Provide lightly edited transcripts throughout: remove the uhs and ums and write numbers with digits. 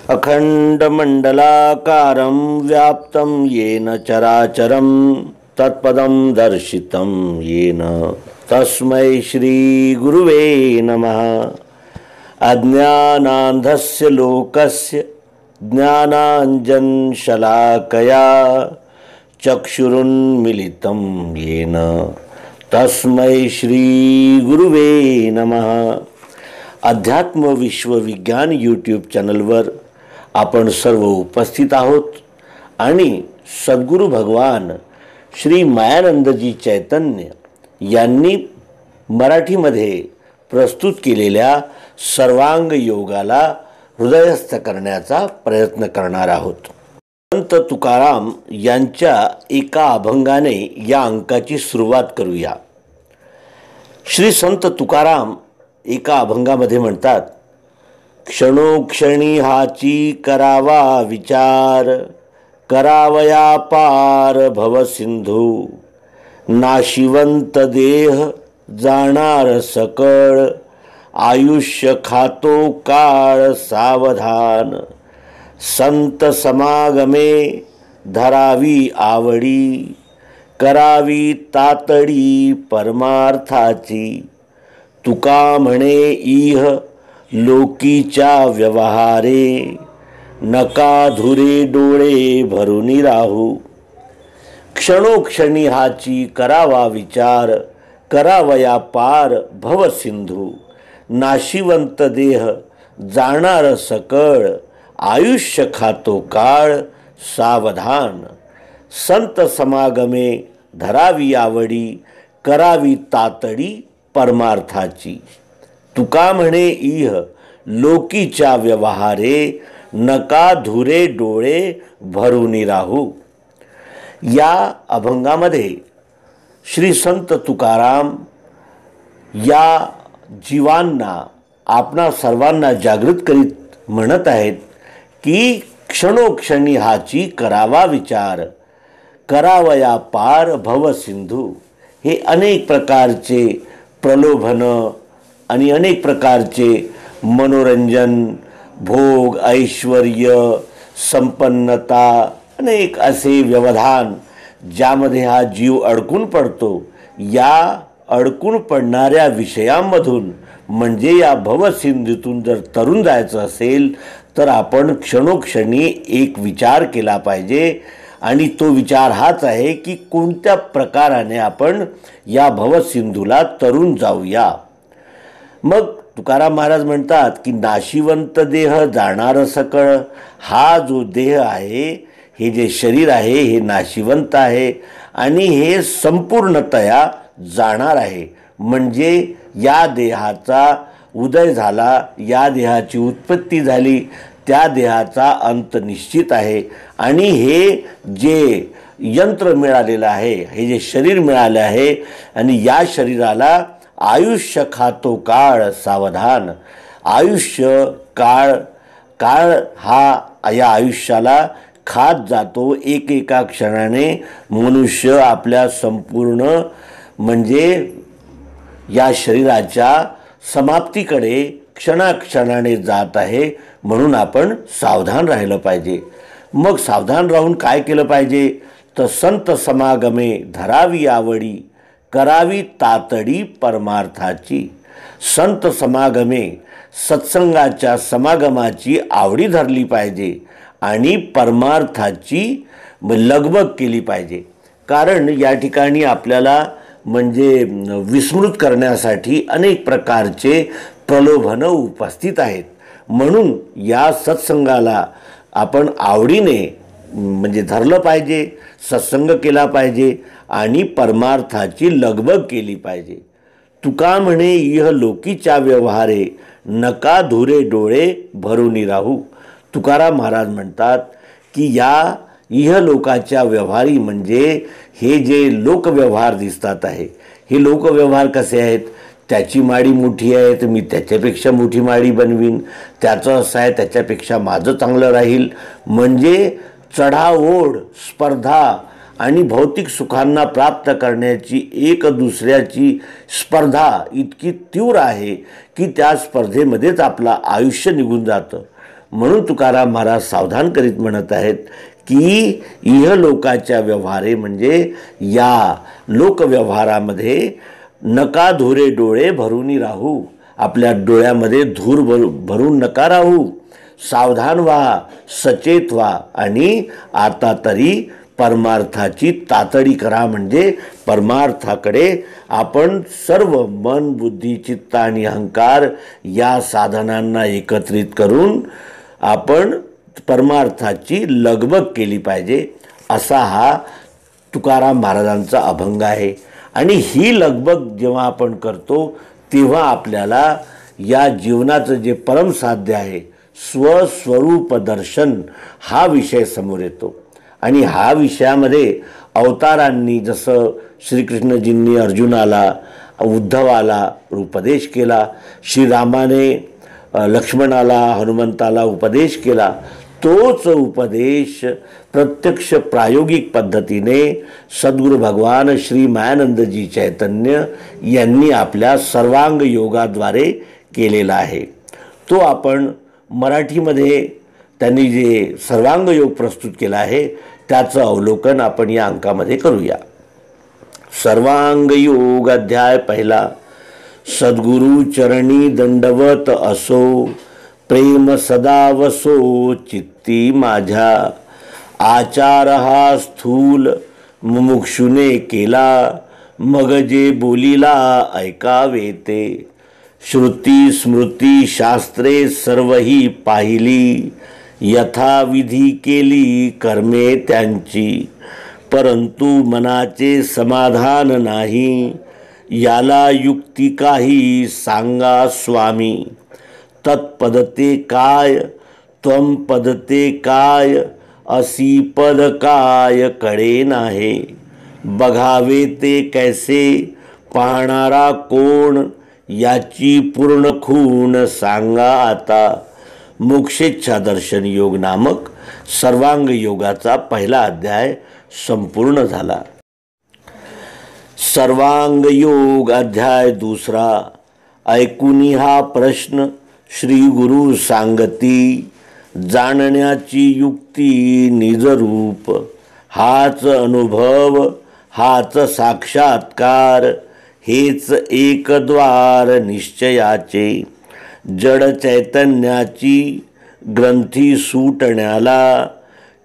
अखंडमंडलाकारं व्याप्तं येन चराचरं तत्पदं दर्शितं येन तस्मै श्री गुरुवे नमः। अज्ञानान्धस्य लोकस्य ज्ञानाञ्जनशलाकया चक्षुरुन्मीलितं येन तस्मै श्री गुरुवे नमः। अध्यात्म विश्व विज्ञान यूट्यूब चॅनलवर आपण सर्व उपस्थित आहोत आणि सद्गुरू भगवान श्री मायानंदजी चैतन्य यांनी मराठीमध्ये प्रस्तुत केलेल्या सर्वांग योगाला हृदयस्थ करण्याचा प्रयत्न करणार आहोत। संत तुकाराम यांच्या एका अभंगाने या अंकाची सुरुवात करूया। श्री संत तुकाराम एका अभंगामध्ये म्हणतात, क्षणोक्षणी हाची करावा विचार, करावया पार भवसिंधू, नाशिवंत देह जाणार सकळ, आयुष्य खातो काळ सावधान, संत समागमे धरावी आवडी, करावी तातडी परमार्थाची, तुका म्हणे इह लोकीच्या व्यवहारे, नका धुरे डोळे भरुनी राहू, क्षणोक्षणी हाची करावा विचार, करावया पार भवसिंधू, नाशिवंत देह जाणार सकळ, आयुष्य खातो काळ सावधान, संत समागमे धरावी आवडी, करावी तातडी परमार्थाची, तुका म्हणे इह लोकीच्या व्यवहारे, नका धुरे डोळे भरुनी राहू। या अभंगामध्ये श्री संत तुकाराम या जीवांना आपणा सर्वांना जागृत करीत म्हणत आहेत की क्षणोक्षणी हाची करावा विचार, करावया पार भवसिंधू। हे अनेक प्रकारचे प्रलोभन आणि अनेक प्रकारचे मनोरंजन, भोग, ऐश्वर्य, संपन्नता, अनेक असे व्यवधान ज्यामध्ये हा जीव अडकून पडतो, या अडकून पडणाऱ्या विषयांमधून म्हणजे या भवसिंधूतून जर तरुण जायचं असेल तर आपण क्षणोक्षणी एक विचार केला पाहिजे आणि तो विचार हाच आहे की कोणत्या प्रकाराने आपण या भवसिंधूला तरुण जाऊया। मग तुकाराम महाराज म्हणतात की नाशिवंत देह जाणार सकळ, हा जो देह आहे, हे जे शरीर आहे हे नाशिवंत आहे आणि हे संपूर्णतया जाणार आहे। म्हणजे या देहाचा उदय झाला, या देहाची उत्पत्ती झाली, त्या देहाचा अंत निश्चित आहे आणि हे जे यंत्र मिळालेलं आहे, हे जे शरीर मिळाले आहे आणि या शरीराला आयुष्य खातो काळ सावधान, आयुष्य काळ हा या आयुष्याला खात जातो। एकेका क्षणाने मनुष्य आपल्या संपूर्ण म्हणजे या शरीराच्या समाप्तीकडे क्षणाक्षणाने जात आहे, म्हणून आपण सावधान राहिलं पाहिजे। मग सावधान राहून काय केलं पाहिजे तर संत समागमे धरावी आवडी, करावी तातडी परमार्थाची। संत समागमे सत्संगाच्या समागमाची आवडी धरली पाहिजे आणि परमार्थाची लगबग केली पाहिजे। कारण या ठिकाणी आपल्याला म्हणजे विस्मृत करण्यासाठी अनेक प्रकारचे प्रलोभनं उपस्थित आहेत, म्हणून या सत्संगाला आपण आवडीने म्हणजे धरलं पाहिजे, सत्संग केला पाहिजे आणि परमार्थाची लगबग केली पाहिजे। तुका म्हणे इह लोकीच्या व्यवहारे, नका धुरे डोळे भरुनी राहू। तुकाराम महाराज म्हणतात की या इहलोकाच्या व्यवहारी म्हणजे हे जे लोकव्यवहार दिसतात आहे, हे लोकव्यवहार कसे आहेत, त्याची माडी मोठी आहे तर मी त्याच्यापेक्षा मोठी माडी बनवीन, त्याचं असं आहे त्याच्यापेक्षा माझं चांगलं राहील, म्हणजे चढाओढ, स्पर्धा आणि भौतिक सुखांना प्राप्त करण्याची एक दुसऱ्याची स्पर्धा इतकी तीव्र आहे की त्या स्पर्धेमध्येच आपलं आयुष्य निघून जातं। म्हणून तुकाराम महाराज सावधान करीत म्हणत आहेत की इहलोकाच्या व्यवहारे म्हणजे या लोकव्यवहारामध्ये नका धुरे डोळे भरून राहू, आपल्या डोळ्यामध्ये धूर भरून नका राहू, सावधान व्हा, सचेत व्हा आणि आता तरी परमार्थाची तातडी करा. म्हणजे परमार्थाकडे आपण सर्व मन, बुद्धी, चित्त आणि अहंकार या साधनांना एकत्रित करून आपण परमार्थाची लगबग केली पाहिजे, असा हा तुकाराम महाराजांचा अभंग आहे. आणि ही लगबग जेव्हा आपण करतो तेव्हा आपल्याला या जीवनाचं जे परमसाध्य आहे स्वस्वरूप दर्शन हा विषय समोर येतो. आणि हा विषयामध्ये अवतारांनी जसं श्रीकृष्णजींनी अर्जुनाला, उद्धवाला उपदेश केला, श्रीरामाने लक्ष्मणाला, हनुमंताला उपदेश केला, तोच उपदेश प्रत्यक्ष प्रायोगिक पद्धतीने सद्गुरू भगवान श्री मायानंदजी चैतन्य यांनी आपल्या सर्वांग योगाद्वारे केलेला आहे. तो आपण मराठीमध्ये त्यांनी जे सर्वांग योग प्रस्तुत केला आहे त्याचं अवलोकन आपण या अंकामध्ये करूया. सर्वांग योग अध्याय पहिला. सद्गुरु चरणी दंडवत असो, प्रेम सदा वसो चित्ती माझ्या. आचार हा स्थूल मुमुक्षुने केला, मग जे बोलिला ऐकावे ते. श्रुती स्मृती शास्त्रे सर्वही पाहिली, यथाविधी केली कर्मे त्यांची. परंतु मनाचे समाधान नाही, याला युक्ती काही सांगा स्वामी. तत्पदते काय त्वम पदते काय, असी पद काय कळे नाही. बघावे ते कैसे पाहणारा कोण, याची पूर्ण खूण सांगा आता. मोक्षेच्छा दर्शन योग नामक सर्वांग योगाचा पहिला अध्याय संपूर्ण झाला. सर्वांग योग अध्याय दुसरा. ऐकुनी हा प्रश्न श्री गुरु सांगती, जाणण्याची युक्ती निजरूप. हाच अनुभव हाच साक्षात्कार, हेच एक द्वार निश्चयाचे. जड चैतन्याची ग्रंथी सुटण्याला,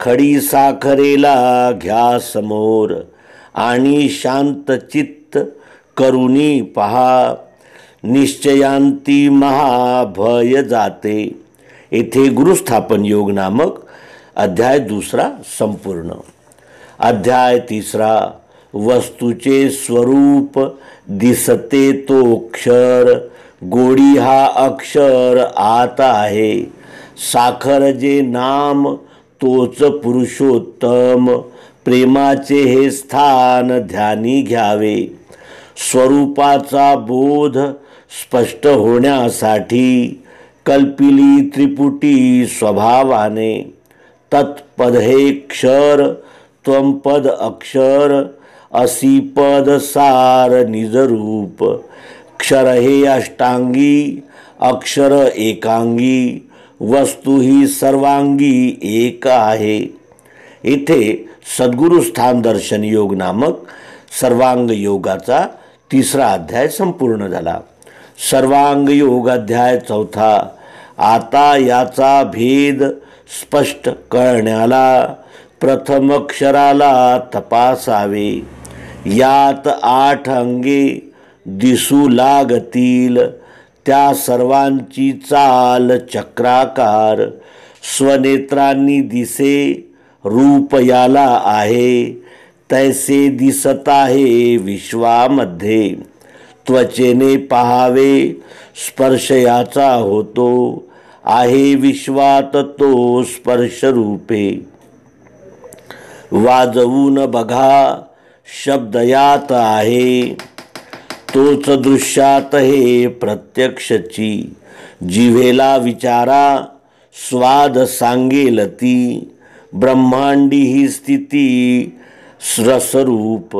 खडी साखरेला घ्या समोर. आणि शांत चित्त करुणी पहा, निश्चयांती महाभय जाते. येथे गुरुस्थापन योग नामक अध्याय दुसरा संपूर्ण. अध्याय तिसरा. वस्तूचे स्वरूप दिसते तो क्षर, गोडी हा अक्षर आत आहे. साखर जे नाम तोच पुरुषोत्तम, प्रेमाचे हे स्थान ध्यानी घ्यावे. स्वरूपाचा बोध स्पष्ट होण्यासाठी, कल्पिली त्रिपुटी स्वभावाने. तत्पद हे क्षर त्वम पद अक्षर, असी पद सार निजरूप. क्षर हे अष्टांगी, अक्षर एकांगी, वस्तू ही सर्वांगी एक आहे. इथे सद्गुरु स्थान दर्शन योग नामक सर्वांग योगाचा तिसरा अध्याय संपूर्ण झाला. सर्वांग योग अध्याय चौथा. आता याचा भेद स्पष्ट कळण्याला, प्रथम अक्षराला तपासावे. यात 8 अंगे दिसू लागतील, त्या सर्वांची चाल चक्राकार. स्वनेत्रांनी दिसे रूप याला आहे, तैसे दिसत आहे विश्वामध्ये. त्वचेने पाहावे स्पर्श याचा होतो, आहे विश्वात तो स्पर्श रूपे. वाजवून बघा शब्द यात आहे, तोच दृश्यात हे प्रत्यक्षची. जिव्हेला विचारा स्वाद सांगेल ती, ब्रह्मांडी ही स्थिती रसरूप.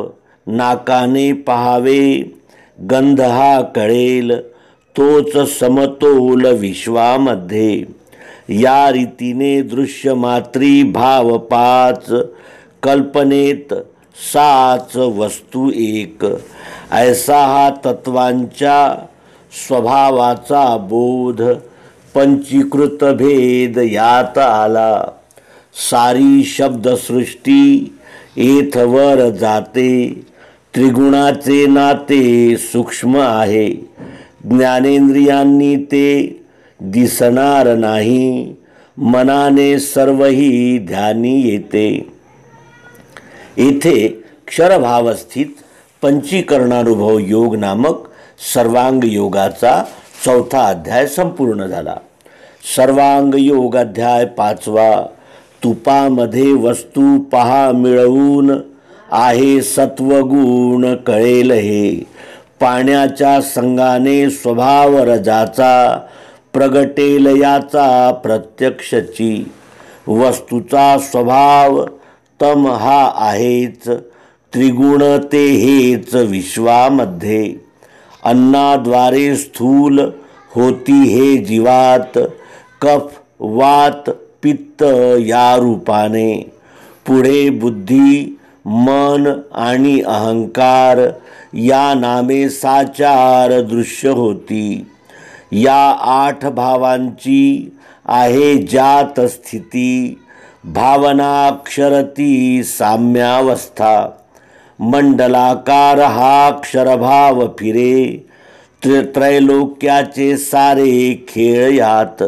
नाकाने पाहावे गंध हा कळेल, तोच समतोल विश्वामध्ये. या रीतीने दृश्यमात्री भाव पाच, कल्पनेत साच वस्तू एक. ऐसा हा तत्वांच्या स्वभावाचा बोध, पंचीकृत भेद यात आला. सारी शब्दसृष्टी येथवर जाते, त्रिगुणाचे नाते सूक्ष्म आहे. ज्ञानेंद्रियांनी ते दिसणार नाही, मनाने सर्वही ध्यानी येते. येथे क्षरभावस्थित पंचीकरणानुभव योग नामक सर्वांग योगाचा 4था अध्याय संपूर्ण झाला. सर्वांग योग अध्याय 5वा. तुपामध्ये वस्तू पहा मिळवून, आहे सत्वगुण कळेल हे. पाण्याच्या संगाने स्वभाव रजाचा, प्रगटेल याचा प्रत्यक्षची. वस्तूचा स्वभाव तम हा आहेच, त्रिगुण ते हेच विश्वामध्ये. अन्नाद्वारे स्थूल होती हे जीवात, कफ वात पित्त या रूपाने. पुढे बुद्धी मन आणि अहंकार या नामे साचार दृश्य होती. या 8 भावांची आहे ज्यात स्थिती, भावनाक्षरती साम्यावस्था. मंडलाकार हा क्षरभाव फिरे, त्रैलोक्याचे सारे खेळ यात.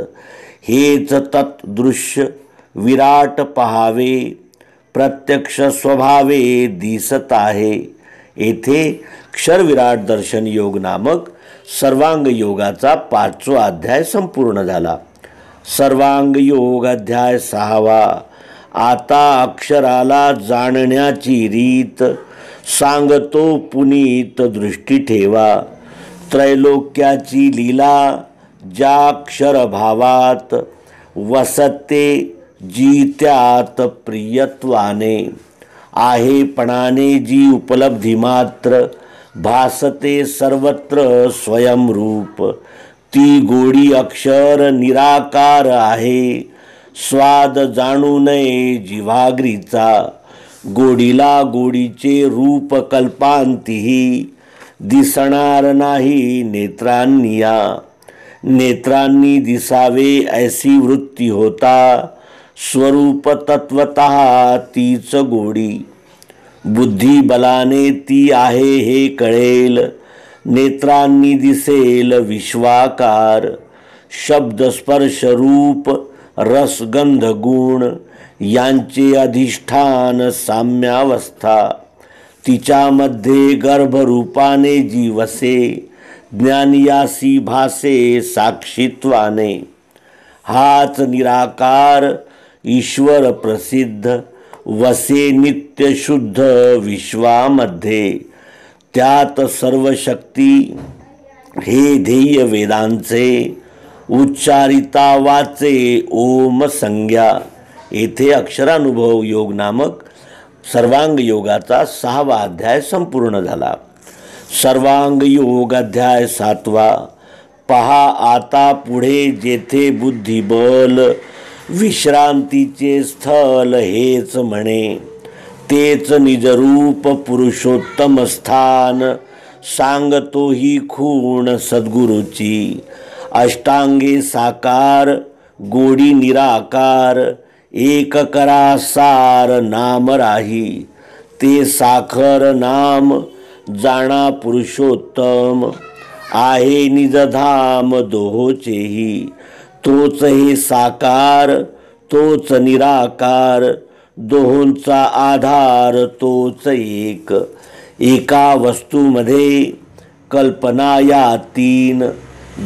हेच तत्दृश्य विराट पहावे, प्रत्यक्ष स्वभावे दिसत आहे. येथे क्षरविराट दर्शन योग नामक सर्वांग योगाचा 5वा अध्याय संपूर्ण झाला. सर्वांग योग अध्याय 6वा. आता अक्षराला जाणण्याची रीत, सांगतो पुनीत दृष्टी ठेवा. त्रैलोक्याची लीला ज्या क्षरभावात, वसते जी त्यात प्रियत्वाने. आहेपणाने जी उपलब्धी मात्र, भासते सर्वत्र स्वयंरूप. ती गोडी अक्षर निराकार आहे, स्वाद जाणू नये जिव्हाग्रीचा. गोडीला गोडीचे रूप कल्पांतीही, दिसणार नाही नेत्रांनी या. नेत्रांनी दिसावे ऐसी वृत्ती होता, स्वरूप तत्वतः तीच गोडी. बुद्धिबलाने ती आहे हे कळेल, नेत्रांनी दिसेल विश्वाकार. शब्द स्पर्श रूप रस गंध गुण यांचे अधिष्ठान साम्यावस्था. तिच्यामध्ये गर्भरूपाने जी वसे, ज्ञानियासी भासे साक्षीत्वाने. हाच निराकार ईश्वर प्रसिद्ध, वसे नित्य शुद्ध विश्वामध्ये. त्यात सर्व शक्ती हे ध्येय वेदांचे, उच्चारिता वाचे ओम संज्ञा. येथे अक्षरानुभव योग नामक सर्वांग योगाचा 6वा अध्याय संपूर्ण झाला. सर्वांग योग अध्याय 7वा. पहा आता पुढे जेथे बुद्धिबल, विश्रांतीचे स्थल हेच म्हणे. तेच निजरूप पुरुषोत्तम स्थान, सांगतो ही खूण सद्गुरूची. अष्टांगे साकार गोडी निराकार, एक करा सार नाम राही. ते साखर नाम जाणा पुरुषोत्तम, आहे निजधाम दोहोचेही. तोच हे साकार तोच निराकार, दोहोंचा आधार तोच एक. एका वस्तूमध्ये कल्पना या 3,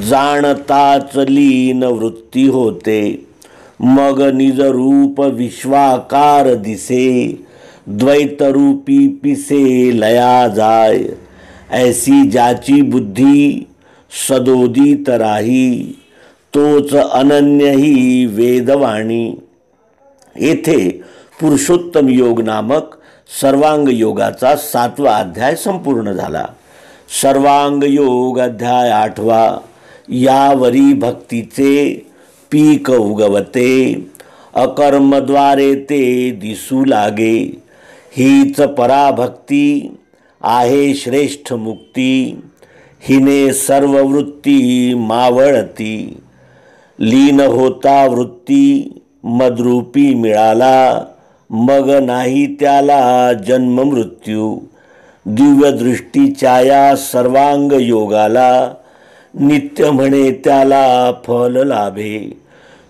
जाणताच लीन वृत्ती होते. मग निजरूप विश्वाकार दिसे, द्वैतरूपी पिसे लया जाय. ऐसी ज्याची बुद्धी सदोदित राही, तोच अनन्य ही वेदवाणी. येथे पुरुषोत्तम योग नामक सर्वांग योगाचा 7वा अध्याय संपूर्ण झाला. सर्वांग योग अध्याय 8वा. यावरी भक्तीचे पीक उगवते, अकर्मद्वारे ते दिसू लागे. हीच पराभक्ती आहे श्रेष्ठ मुक्ती, हिने सर्व वृत्ती मावळती. लीन होता वृत्ती मद्रूपी मिळाला, मग नाही त्याला जन्म मृत्यू. दिव्यदृष्टीच्या या सर्वांग योगाला, नित्य म्हणे त्याला फल लाभे.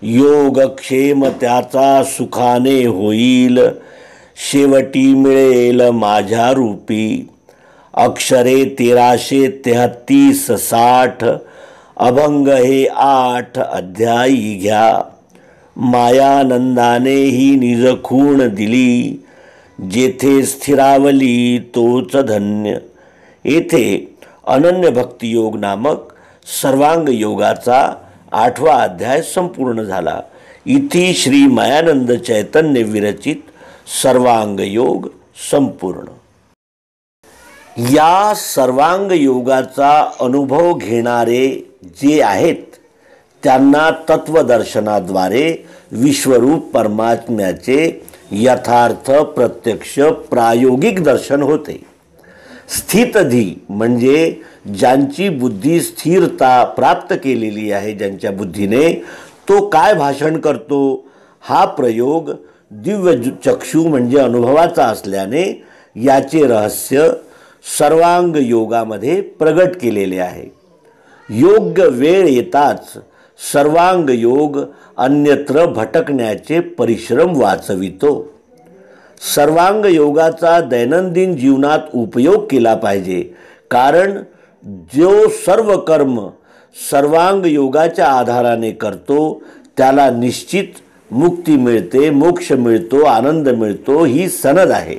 योगक्षेम त्याचा सुखाने होईल, शेवटी मिळेल माझ्या रूपी. अक्षरे 1333-60, अभंग हे 8 अध्यायी घ्या. मायानंदाने ही निज खूण दिली, जेथे स्थिरावली तोच धन्य. येथे अनन्य भक्तियोग नामक सर्वांग योगाचा 8वा अध्याय संपूर्ण झाला. इति श्री मायानंद चैतन्य विरचित सर्वांग योग संपूर्ण. या सर्वांग योगाचा अनुभव घेणारे जे आहेत त्यांना तत्वदर्शनाद्वारे विश्वरूप परमात्म्याचे यथार्थ प्रत्यक्ष प्रायोगिक दर्शन होते. स्थितधी म्हणजे ज्यांची बुद्धी स्थिरता प्राप्त केलेली आहे, ज्यांच्या बुद्धीने, तो काय भाषण करतो हा प्रयोग दिव्य चक्षु म्हणजे अनुभवाचा असल्याने याचे रहस्य सर्वांग योगामध्ये प्रगट केलेले आहे. योग्य वेळ येताच सर्वांग योग अन्यत्र भटकण्याचे परिश्रम वाचवितो. सर्वांग योगाचा दैनंदिन जीवनात उपयोग केला पाहिजे, कारण जो सर्व कर्म सर्वांग योगाच्या आधाराने करतो त्याला निश्चित मुक्ती मिळते, मोक्ष मिळतो, आनंद मिळतो ही सनद आहे.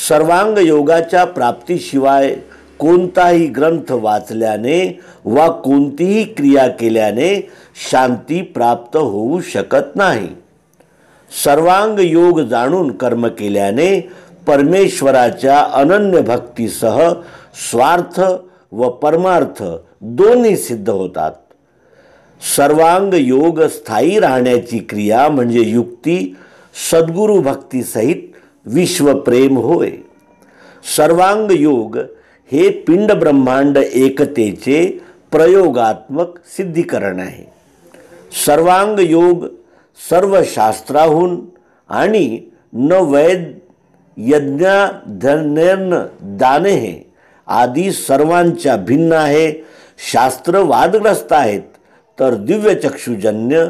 सर्वांग योगाच्या प्राप्तीशिवाय कोणताही ग्रंथ वाचल्याने वा कोणतीही क्रिया केल्याने शांती प्राप्त होऊ शकत नाही. सर्वांग योग जाणून कर्म केल्याने परमेश्वराच्या अनन्य भक्तीसह स्वार्थ व परमार्थ दोन्ही सिद्ध होतात. सर्वांग योग स्थायी राहण्याची क्रिया म्हणजे युक्ती सद्गुरु भक्तीसहित विश्वप्रेम होय. सर्वांग योग हे पिंड ब्रह्मांड एकतेचे प्रयोगात्मक सिद्धीकरण आहे. सर्वांग योग सर्व शास्त्राहून आणि न वैद यज्ञ धन्यन दाने हे आदी सर्वांच्या भिन्न आहे. शास्त्र वादग्रस्त आहेत, तर दिव्यचक्षुजन्य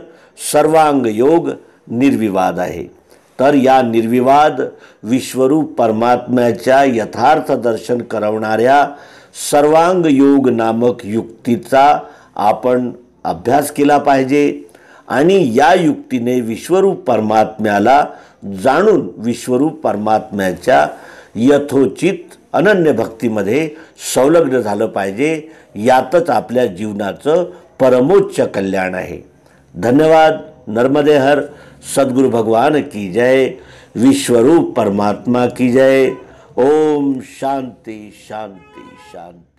सर्वांग योग निर्विवाद आहे. तर या निर्विवाद विश्वरूप परमात्म्याच्या यथार्थ दर्शन करवणाऱ्या सर्वांग योग नामक युक्तीचा आपण अभ्यास केला पाहिजे आणि या युक्तीने विश्वरूप परमात्म्याला जाणून विश्वरूप परमात्म्याच्या यथोचित अनन्य भक्तीमध्ये संलग्न झालं पाहिजे. यातच आपल्या जीवनाचं परमोच्च कल्याण आहे. धन्यवाद. नर्मदे हर. सद्गुरु भगवान की जय. विश्वरूप परमात्मा की जय. ओम शांति शांति शांति.